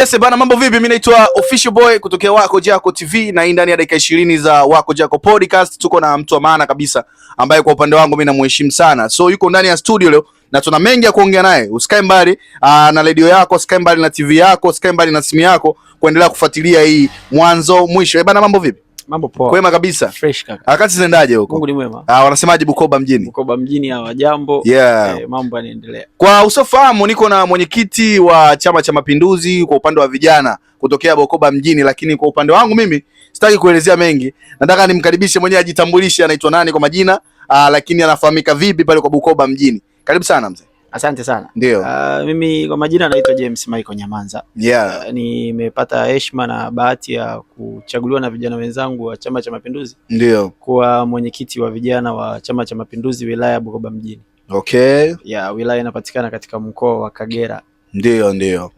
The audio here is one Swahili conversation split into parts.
Yes, bana, mambo vipi? Mimi naitwa Official Boy kutokea Wako Jako TV na hii ndani ya dakika 20 za Wako Jako Podcast tuko na mtu wa maana kabisa ambaye kwa upande wangu mimi namheshimu sana. So yuko ndani ya studio leo na tuna mengi ya kuongea naye. Usikae mbali na radio yako, usikae mbali na TV yako, usikae mbali na simu yako kuendelea kufuatilia hii mwanzo mwisho. Bana, mambo vipi? Mambo poa. Kwema kabisa. Fresh kaka. Wakati zinaendaje huko? Mungu ni mwema. Wanasemaje Bukoba mjini? Bukoba mjini hawa jambo. Yeah. Mambo yanaendelea. Kwa usofahamu niko na mwenyekiti wa Chama cha Mapinduzi kwa upande wa vijana kutokea Bukoba mjini, lakini kwa upande wangu mimi sitaki kuelezea mengi. Nataka nimkaribishe mwenyewe ajitambulishe anaitwa nani kwa majina, lakini anafahamika vipi pale kwa Bukoba mjini. Karibu sana mzee. Asante sana. Ndio. Mimi kwa majina naitwa James Michael Nyamanza. Yeah. Nimepata heshima na bahati ya kuchaguliwa na vijana wenzangu wa Chama cha Mapinduzi. Ndio. Kuwa mwenyekiti wa vijana wa Chama cha Mapinduzi wilaya ya Bukoba mjini. Okay. Yeah, wilaya inapatikana katika mkoa wa Kagera. Ndio.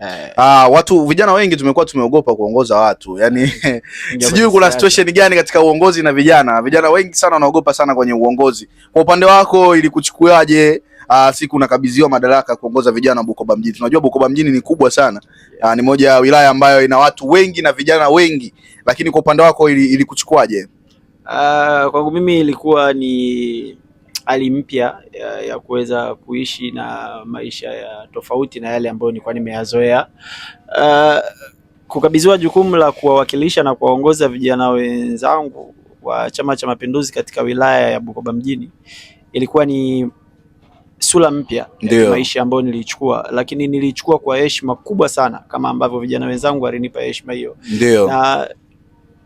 Watu vijana wengi tumekuwa tumeogopa kuongoza watu. Yaani sijui kuna situation gani katika uongozi na vijana. Vijana wengi sana wanaogopa sana kwenye uongozi. Kwa upande wako ilikuchukuaje siku unakabidhiwa madaraka kuongoza vijana wa Bukoba mjini? Tunajua Bukoba mjini ni kubwa sana. Ni moja ya wilaya ambayo ina watu wengi na vijana wengi. Lakini kwa upande wako ilikuchukuaje? Kwangu mimi ilikuwa ni hali mpya ya kuweza kuishi na maisha ya tofauti na yale ambayo nilikuwa nimeyazoea. Kukabidhiwa jukumu la kuwawakilisha na kuwaongoza vijana wenzangu wa Chama cha Mapinduzi katika wilaya ya Bukoba mjini ilikuwa ni sura mpya ya maisha ambayo nilichukua, lakini nilichukua kwa heshima kubwa sana kama ambavyo vijana wenzangu walinipa heshima hiyo. Ndio. Na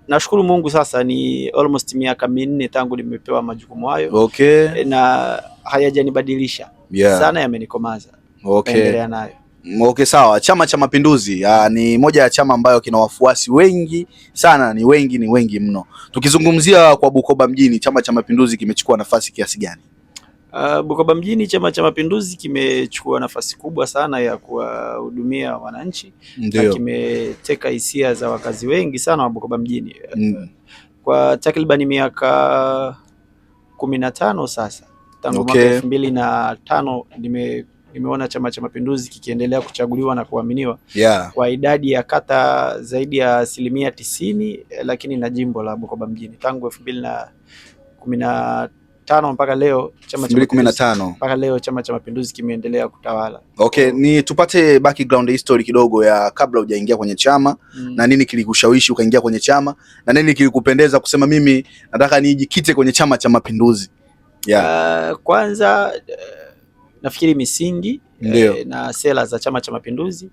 nashukuru Mungu sasa ni almost miaka 4 tangu nimepewa majukumu hayo. Okay. Na hayajanibadilisha. Yeah. Sana yamenikomaza. Okay. Endelea nayo. Okay, sawa. Chama cha Mapinduzi ni moja ya chama ambayo kina wafuasi wengi sana, ni wengi mno. Tukizungumzia kwa Bukoba mjini, Chama cha Mapinduzi kimechukua nafasi kiasi gani? Bukoba mjini Chama cha Mapinduzi kimechukua nafasi kubwa sana ya kuwahudumia wananchi. Na kimeteka hisia za wakazi wengi sana wa Bukoba mjini. Kwa takriban miaka 15 sasa tangu mwaka 2005 nimeona Chama cha Mapinduzi kikiendelea kuchaguliwa na kuaminiwa. Yeah. Kwa idadi ya kata zaidi ya 90%, lakini na jimbo la Bukoba mjini tangu 2015 mpaka leo Chama cha Mapinduzi kimeendelea kutawala. Okay, ni tupate background history kidogo ya kabla hujaingia kwenye chama. Na nini kilikushawishi ukaingia kwenye chama, na nini kilikupendeza kusema mimi nataka nijikite kwenye Chama cha Mapinduzi? Yeah. Kwanza nafikiri misingi na sera za Chama cha Mapinduzi,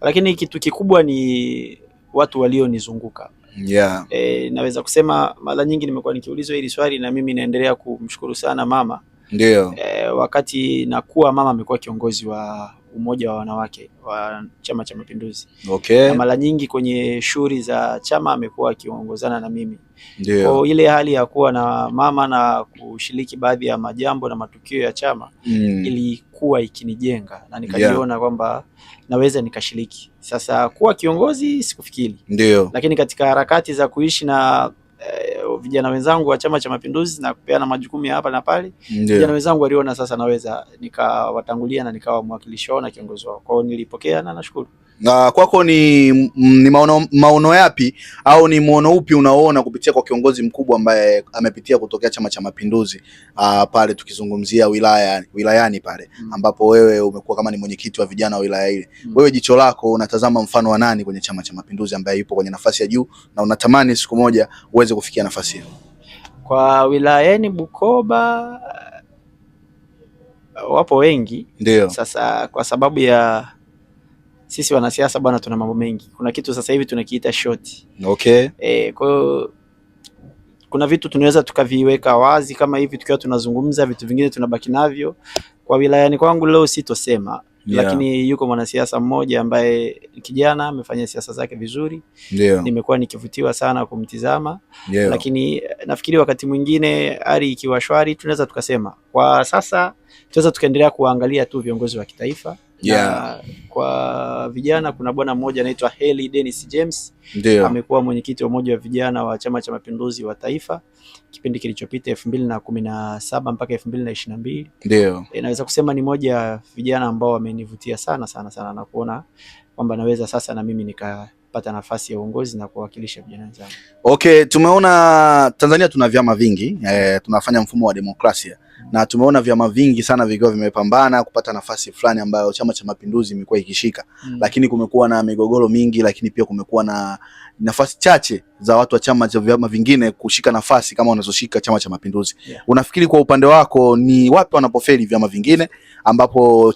lakini kitu kikubwa ni watu walionizunguka. Yeah. Naweza kusema mara nyingi nimekuwa nikiulizwa hili swali na mimi naendelea kumshukuru sana mama. Ndio. Wakati nakuwa mama amekuwa kiongozi wa umoja wa wanawake wa Chama cha Mapinduzi. Okay. Na mara nyingi kwenye shughuli za chama amekuwa akiongozana na mimi. Ndio. Kwa ile hali ya kuwa na mama na kushiriki baadhi ya majambo na matukio ya chama ilikuwa ikinijenga na nikajiona kwamba naweza nikashiriki. Sasa kuwa kiongozi sikufikiri. Ndio. Lakini katika harakati za kuishi na vijana wenzangu wa Chama cha Mapinduzi na kupeana majukumu ya hapa na pale, vijana wenzangu waliona sasa naweza nikawatangulia na nikawa mwakilishi wao na kiongozi wao. Kwa hiyo nilipokea na nashukuru. Na kwako ni maono yapi au ni muono upi unaoona kupitia kwa kiongozi mkubwa ambaye amepitia kutokea Chama cha Mapinduzi pale tukizungumzia wilayani pale ambapo wewe umekuwa kama ni mwenyekiti wa vijana wa wilaya ile. Wewe jicho lako unatazama mfano wa nani kwenye Chama cha Mapinduzi ambaye yupo kwenye nafasi ya juu na unatamani siku moja uweze kufikia nafasi hiyo? Kwa wilayani Bukoba wapo wengi. Ndio. Sasa kwa sababu ya sisi wanasiasa bwana tuna mambo mengi. Kuna kitu sasa hivi tunakiita short. Okay. Kwa hiyo kuna vitu tunaweza tukaviweka wazi kama hivi tukiwa tunazungumza, vitu vingine tunabaki navyo. Kwa wilayani kwangu leo sitosema. Yeah. Lakini yuko mwanasiasa mmoja ambaye kijana amefanya siasa zake vizuri. Ndio. Nimekuwa nikivutiwa sana kumtizama. Yeah. Lakini nafikiri wakati mwingine hali ikiwa shwari tunaweza tukasema. Kwa sasa tunaweza tukaendelea kuangalia tu viongozi wa kitaifa. Na kwa vijana kuna bwana mmoja anaitwa Heli Dennis James. Amekuwa mwenyekiti wa umoja wa vijana wa Chama cha Mapinduzi wa Taifa kipindi kilichopita 2017 mpaka 2022. Ndio. Naweza kusema ni moja ya vijana ambao wamenivutia sana sana sana na kuona kwamba naweza sasa na mimi nikapata nafasi ya uongozi na kuwakilisha vijana wenzangu. Okay, tumeona Tanzania tuna vyama vingi, tunafanya mfumo wa demokrasia. Na tumeona vyama vingi sana vikiwa vimepambana kupata nafasi fulani ambayo Chama cha Mapinduzi imekuwa ikishika. Lakini kumekuwa na migogoro mingi, lakini pia kumekuwa na nafasi chache za watu wa chama cha vyama vingine kushika nafasi kama wanazoshika Chama cha Mapinduzi. Unafikiri kwa upande wako ni wapi wanapofeli vyama vingine ambapo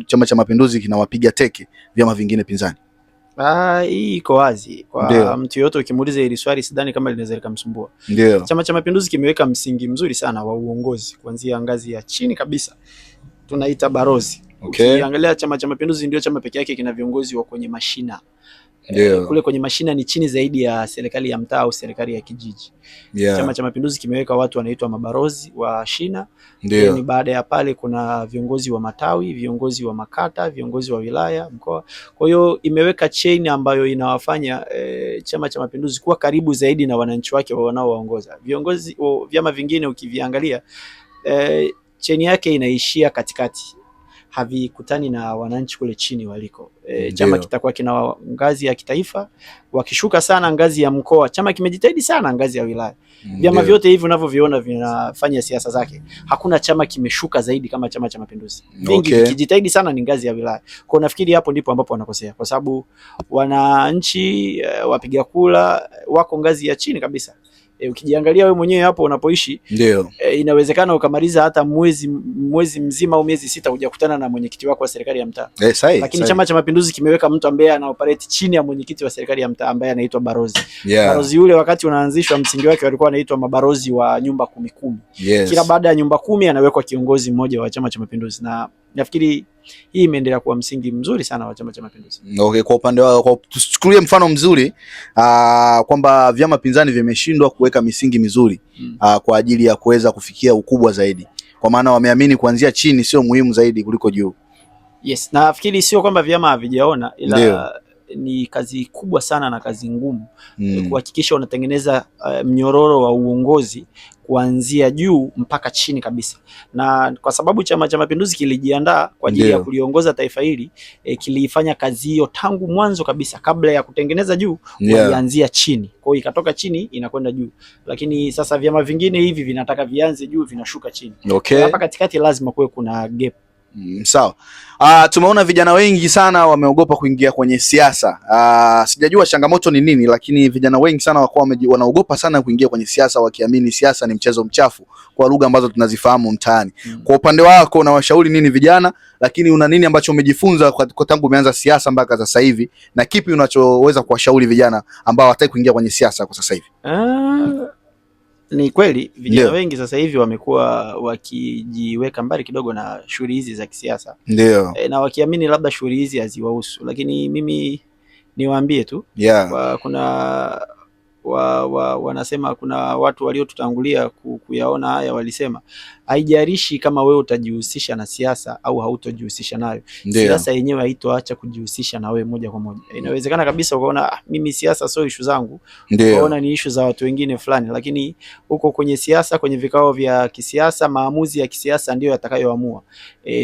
Chama cha Mapinduzi kinawapiga teke vyama vingine pinzani? Hii iko wazi kwa mtu yote, ukimuuliza hili swali sidhani kama linaweza likamsumbua. Chama cha Mapinduzi kimeweka msingi mzuri sana wa uongozi kuanzia ngazi ya chini kabisa, tunaita barozi. Ukiangalia Chama cha Mapinduzi ndio chama pekee yake kina viongozi wa kwenye mashina. Kule kwenye mashina ni chini zaidi ya serikali ya mtaa au serikali ya kijiji. Chama cha Mapinduzi kimeweka watu wanaitwa mabarozi wa shina. Ni baada ya pale kuna viongozi wa matawi, viongozi wa makata, viongozi wa wilaya, mkoa. Kwa hiyo imeweka chain ambayo inawafanya Chama cha Mapinduzi kuwa karibu zaidi na wananchi wake wanaowaongoza. Viongozi vyama vingine ukiviangalia chain yake inaishia katikati, havikutani na wananchi kule chini waliko. Chama kitakuwa kina ngazi ya kitaifa, wakishuka sana ngazi ya mkoa, chama kimejitahidi sana ngazi ya wilaya. Vyama vyote hivi unavyoviona vinafanya siasa zake, hakuna chama kimeshuka zaidi kama Chama cha Mapinduzi. Vingi vikijitahidi sana ni ngazi ya wilaya. Kwa nafikiri hapo ndipo ambapo wanakosea, kwa sababu wananchi wapiga kula wako ngazi ya chini kabisa. Ukijiangalia wewe mwenyewe hapo unapoishi, inawezekana ukamaliza hata mwezi mzima au miezi 6 hujakutana na mwenyekiti wako wa serikali ya mtaa. Lakini Chama cha Mapinduzi kimeweka mtu ambaye ana operate chini ya mwenyekiti wa serikali ya mtaa ambaye anaitwa barozi. Barozi yule wakati unaanzishwa msingi wake walikuwa anaitwa mabarozi wa nyumba 10. Kila baada ya nyumba 10 anawekwa kiongozi mmoja wa Chama cha Mapinduzi, na nafikiri hii imeendelea kuwa msingi mzuri sana wa Chama cha Mapinduzi. Kwa upande wao tuchukulie mfano mzuri kwamba vyama pinzani vimeshindwa kuweka misingi mizuri kwa ajili ya kuweza kufikia ukubwa zaidi, kwa maana wameamini kuanzia chini sio muhimu zaidi kuliko juu. Na nafikiri sio kwamba vyama havijaona, ila ni kazi kubwa sana na kazi ngumu kuhakikisha unatengeneza mnyororo wa uongozi kuanzia juu mpaka chini kabisa. Na kwa sababu Chama cha Mapinduzi kilijiandaa kwa ajili ya kuliongoza taifa hili, kilifanya kazi hiyo tangu mwanzo kabisa. Kabla ya kutengeneza juu, walianzia chini. Kwa hiyo ikatoka chini inakwenda juu. Lakini sasa vyama vingine hivi vinataka vianze juu vinashuka chini. Hapa katikati lazima kuwe kuna gap. Sawa. Tumeona vijana wengi sana wameogopa kuingia kwenye siasa. Sijajua changamoto ni nini, lakini vijana wengi sana wanaogopa sana kuingia kwenye siasa, wakiamini siasa ni mchezo mchafu kwa lugha ambazo tunazifahamu mtaani. Kwa upande wako unawashauri nini vijana, lakini una nini ambacho umejifunza kwa tangu umeanza siasa mpaka sasa hivi, na kipi unachoweza kuwashauri vijana ambao hawataki kuingia kwenye siasa kwa sasa hivi? Ni kweli vijana wengi sasa hivi wamekuwa wakijiweka mbali kidogo na shughuli hizi za kisiasa. Na wakiamini labda shughuli hizi haziwahusu, lakini mimi niwaambie tu kuna wanasema kuna watu waliotutangulia kuyaona haya, walisema haijalishi kama wewe utajihusisha na siasa au hautojihusisha nayo, siasa yenyewe haitoacha kujihusisha na wewe moja kwa moja. Inawezekana kabisa ukaona mimi siasa sio issue zangu, ukaona ni issue za watu wengine fulani, lakini huko kwenye siasa, kwenye vikao vya kisiasa, maamuzi ya kisiasa ndio yatakayoamua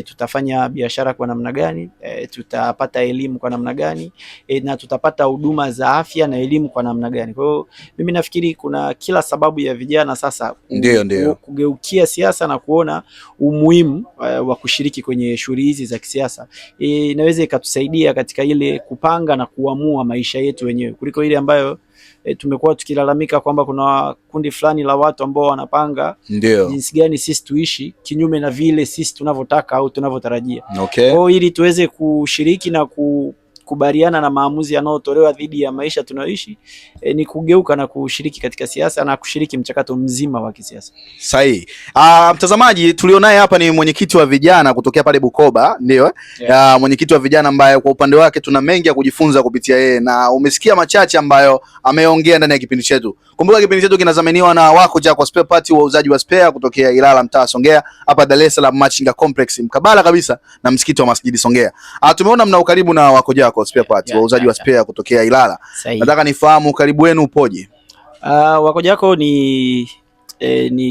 tutafanya biashara kwa namna gani, tutapata elimu kwa namna gani, na tutapata huduma za afya na elimu kwa namna gani. Kwa hiyo mimi nafikiri kuna kila sababu ya vijana sasa kugeukia siasa na kuona umuhimu wa kushiriki kwenye shughuli hizi za kisiasa. Inaweza ikatusaidia katika ile kupanga na kuamua maisha yetu wenyewe, kuliko ile ambayo tumekuwa tukilalamika kwamba kuna kundi fulani la watu ambao wanapanga jinsi gani sisi tuishi kinyume na vile sisi tunavyotaka au tunavyotarajia. Kwa hiyo ili tuweze kushiriki na kubaliana na maamuzi yanayotolewa dhidi ya maisha tunayoishi, ni kugeuka na kushiriki katika siasa na kushiriki mchakato mzima wa kisiasa. Sahihi. Mtazamaji, tulionaye hapa ni mwenyekiti wa vijana kutokea pale Bukoba, ndio mwenyekiti wa vijana ambaye kwa upande wake tuna mengi ya kujifunza kupitia yeye, na umesikia machache ambayo ameongea ndani ya kipindi chetu. Kumbuka kipindi chetu kinadhaminiwa na Wako Jacko Spare Parts, wauzaji wa spare kutokea Ilala, mtaa Songea, hapa Dar es Salaam Machinga Complex, mkabala kabisa na msikiti wa Masjidi Songea. Tumeona mna ukaribu na Wako Jacko Spare Parts, wauzaji wa spare kutokea Ilala. Nataka nifahamu ukaribu wenu upoje? Wako Jacko ni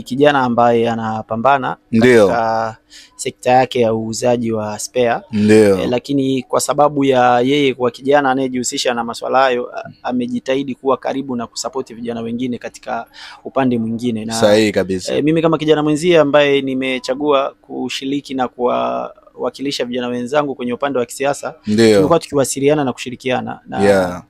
kijana ambaye anapambana katika sekta yake ya uuzaji wa spare. Lakini kwa sababu ya yeye kwa kijana anayejihusisha na masuala hayo, amejitahidi kuwa karibu na kusapoti vijana wengine katika upande mwingine. Na sahihi kabisa. Mimi kama kijana mwenzie ambaye nimechagua kushiriki na kuwakilisha vijana wenzangu kwenye upande wa kisiasa, tumekuwa tukiwasiliana na kushirikiana na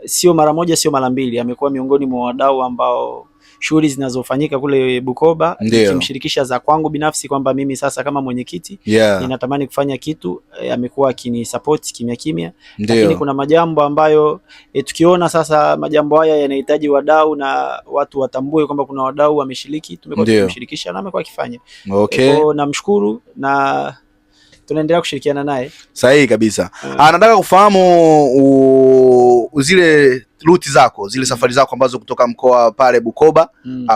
sio mara moja, sio mara mbili. Amekuwa miongoni mwa wadau ambao shughuli zinazofanyika kule Bukoba nikimshirikisha za kwangu binafsi kwamba mimi sasa kama mwenyekiti ninatamani kufanya kitu, amekuwa akinisupport kimya kimya. Lakini kuna majambo ambayo tukiona sasa majambo haya yanahitaji wadau na watu watambue kwamba kuna wadau wameshiriki, tumekuwa tukimshirikisha na amekuwa akifanya. Kwa namshukuru na tunaendelea kushirikiana naye. Sahihi kabisa. Nataka kufahamu zile ruti zako, zile safari zako ambazo kutoka mkoa pale Bukoba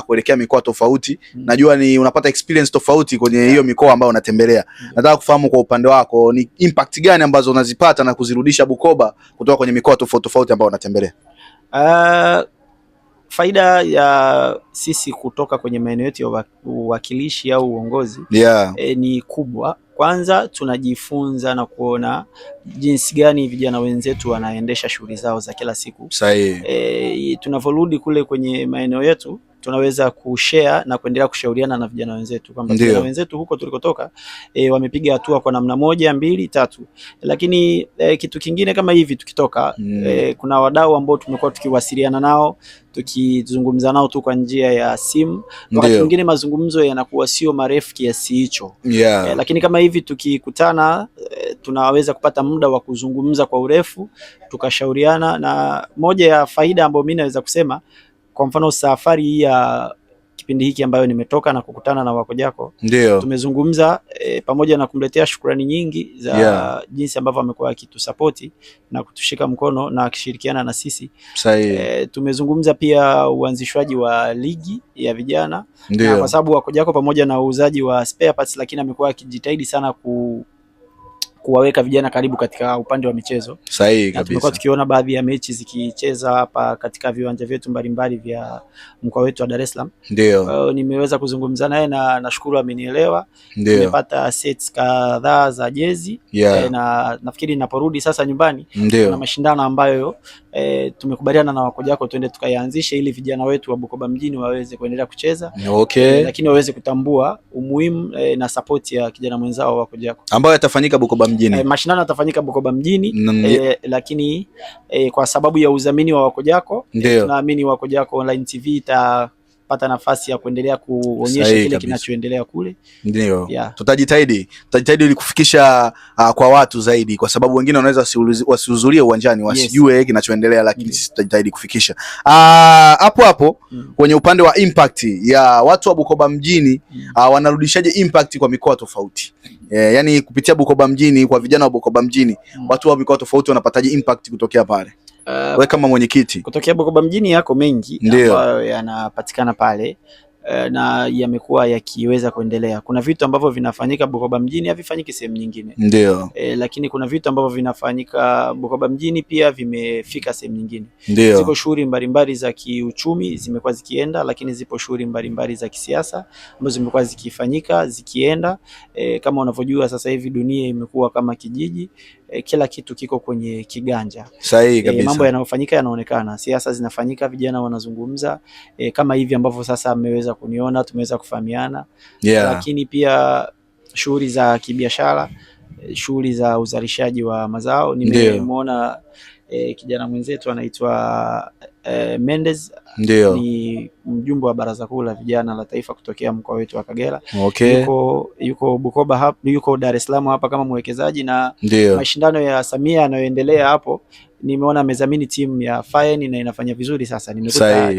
kuelekea mikoa tofauti. Najua ni unapata experience tofauti kwenye hiyo mikoa ambayo unatembelea. Nataka kufahamu kwa upande wako ni impact gani ambazo unazipata na kuzirudisha Bukoba kutoka kwenye mikoa tofauti tofauti ambayo unatembelea? Faida ya sisi kutoka kwenye maeneo yetu ya uwakilishi au uongozi ni kubwa. Kwanza tunajifunza na kuona jinsi gani vijana wenzetu wanaendesha shughuli zao za kila siku. Sahihi. Tunavyorudi kule kwenye maeneo yetu tunaweza kushare na kuendelea kushauriana na vijana wenzetu kwamba vijana wenzetu huko tulikotoka wamepiga hatua kwa namna moja, mbili, tatu. Lakini kitu kingine kama hivi tukitoka kuna wadau ambao tumekuwa tukiwasiliana nao, tukizungumza nao tu kwa njia ya simu. Wakati mwingine mazungumzo yanakuwa sio marefu kiasi hicho. Lakini kama hivi tukikutana tunaweza kupata muda wa kuzungumza kwa urefu, tukashauriana. Na moja ya faida ambayo mimi naweza kusema, kwa mfano safari ya kipindi hiki ambayo nimetoka na kukutana na Wako Jacko, tumezungumza pamoja na kumletea shukrani nyingi za jinsi ambavyo amekuwa akitusapoti na kutushika mkono na akishirikiana na sisi. Tumezungumza pia uanzishwaji wa ligi ya vijana, na kwa sababu Wako Jacko pamoja na uuzaji wa spare parts, lakini amekuwa akijitahidi sana kuwaweka vijana karibu katika upande wa michezo. Sahihi kabisa. Tumekuwa tukiona baadhi ya mechi zikicheza hapa katika viwanja vyetu mbalimbali vya mkoa wetu wa Dar es Salaam. Nimeweza kuzungumza naye na nashukuru amenielewa. Nimepata sets kadhaa za jezi na nafikiri ninaporudi sasa nyumbani kuna mashindano ambayo tumekubaliana na Wako Jacko twende tukayaanzishe ili vijana wetu wa Bukoba mjini waweze kuendelea kucheza. Lakini waweze kutambua umuhimu na support ya kijana mwenzao Wako Jacko ambayo yatafanyika Bukoba mjini. Mashindano yatafanyika Bukoba mjini lakini kwa sababu ya udhamini wa Wako Jacko tunaamini Wako Jacko Online TV itapata nafasi ya kuendelea kuonyesha kile kinachoendelea kule. Tutajitahidi ili kufikisha kwa watu zaidi, kwa sababu wengine wanaweza wasihudhurie uwanjani wasijue kinachoendelea, lakini sisi tutajitahidi kufikisha. Hapo kwenye upande wa impact ya watu wa Bukoba mjini, wanarudishaje impact kwa mikoa tofauti? Yani kupitia Bukoba mjini, kwa vijana wa Bukoba mjini, watu wa mikoa tofauti wanapataje impact kutokea pale? Wewe kama mwenyekiti. Kutokea Bukoba mjini yako mengi ambayo yanapatikana pale na yamekuwa yakiweza kuendelea. Kuna vitu ambavyo vinafanyika Bukoba mjini havifanyiki sehemu nyingine. Lakini kuna vitu ambavyo vinafanyika Bukoba mjini pia vimefika sehemu nyingine. Ziko shughuli mbalimbali za kiuchumi zimekuwa zikienda, lakini zipo shughuli mbalimbali za kisiasa ambazo zimekuwa zikifanyika zikienda. Kama unavyojua sasa hivi dunia imekuwa kama kijiji, kila kitu kiko kwenye kiganja. Sahihi kabisa. Mambo yanayofanyika yanaonekana, siasa zinafanyika, vijana wanazungumza, kama hivi ambavyo sasa ameweza kuniona, tumeweza kufahamiana. Lakini pia shughuli za kibiashara, shughuli za uzalishaji wa mazao. Nimemuona kijana mwenzetu anaitwa Mendes ndio ni mjumbe wa Baraza Kuu la Vijana la Taifa kutokea mkoa wetu wa Kagera. Okay. Yuko Bukoba hapa, yuko Dar es Salaam hapa kama mwekezaji, na ndio mashindano ya Samia yanayoendelea hapo nimeona amezamini timu ya Fayen na inafanya vizuri sasa. Nimekuta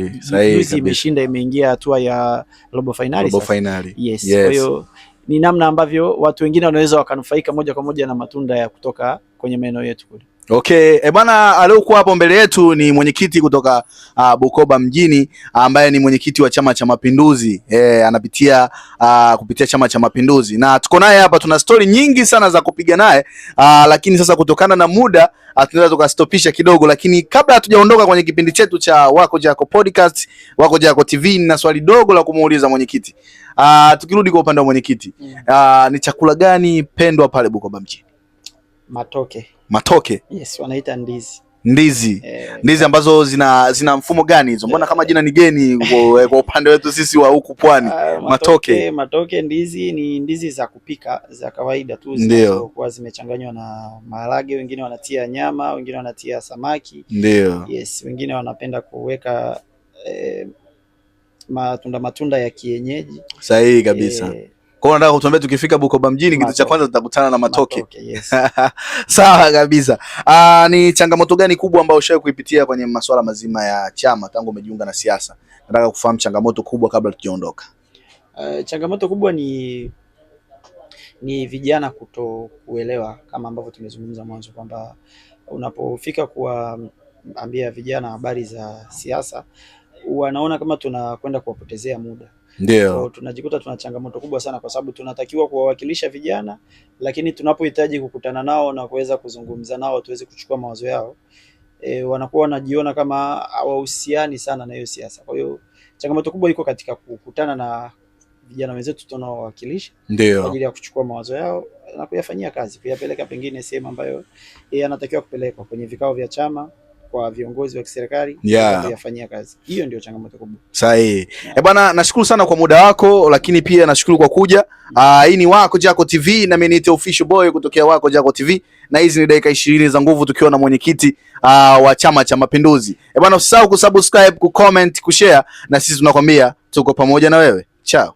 juzi imeshinda, imeingia hatua ya robo finali sasa. Yes. Kwa hiyo ni namna ambavyo watu wengine wanaweza wakanufaika moja kwa moja na matunda ya kutoka kwenye maeneo yetu kule. Okay, bwana, aliokuwa hapo mbele yetu ni mwenyekiti kutoka Bukoba mjini ambaye ni mwenyekiti wa Chama cha Mapinduzi. Anapitia kupitia Chama cha Mapinduzi, na tuko naye hapa, tuna story nyingi sana za kupiga naye, lakini sasa kutokana na muda tunaweza tukastopisha kidogo, lakini kabla hatujaondoka kwenye kipindi chetu cha Wako Jako Podcast, Wako Jako TV, na swali dogo la kumuuliza mwenyekiti. Tukirudi kwa upande wa mwenyekiti, ni chakula gani pendwa pale Bukoba mjini? Matoke. Yes, wanaita ndizi. Ndizi ambazo zina mfumo gani hizo? Mbona kama jina ni geni kwa upande wetu sisi wa huku pwani. Matoke ndizi ni ndizi za kupika za kawaida tu, zinazokuwa zimechanganywa na maharage, wengine wanatia nyama, wengine wanatia samaki. Ndio. Yes, wengine wanapenda kuweka matunda ya kienyeji. Sahihi kabisa. Kwa hiyo nataka kutuambia tukifika Bukoba mjini kitu cha kwanza tutakutana na matoke. Yes. Sawa kabisa. Ni changamoto gani kubwa ambayo ushawahi kuipitia kwenye masuala mazima ya chama tangu umejiunga na siasa? Nataka kufahamu changamoto kubwa kabla tujaondoka. Changamoto kubwa ni vijana kutokuelewa, kama ambavyo tumezungumza mwanzo, kwamba unapofika kuwaambia vijana habari za siasa wanaona kama tunakwenda kuwapotezea muda. Ndio. Tunajikuta tuna changamoto kubwa sana, kwa sababu tunatakiwa kuwawakilisha vijana, lakini tunapohitaji kukutana nao na kuweza kuzungumza nao tuweze kuchukua mawazo yao, wanakuwa wanajiona kama hawahusiani sana na hiyo siasa. Kwa hiyo changamoto kubwa iko katika kukutana na vijana wenzetu tunaowakilisha kwa ajili ya kuchukua mawazo yao na kuyafanyia kazi, kuyapeleka pengine sehemu ambayo yanatakiwa kupelekwa, kwenye vikao vya chama, kwa viongozi wa kiserikali kuyafanyia kazi. Hiyo ndio changamoto kubwa. Sahihi. Bwana, nashukuru sana kwa muda wako, lakini pia nashukuru kwa kuja. Hii ni Wako Jako TV na mimi ni official boy kutokea Wako Jako TV, na hizi ni dakika 20 za nguvu tukiwa na mwenyekiti wa Chama cha Mapinduzi. Bwana, usisahau kusubscribe, kucomment, kushare, na sisi tunakwambia tuko pamoja na wewe. Ciao.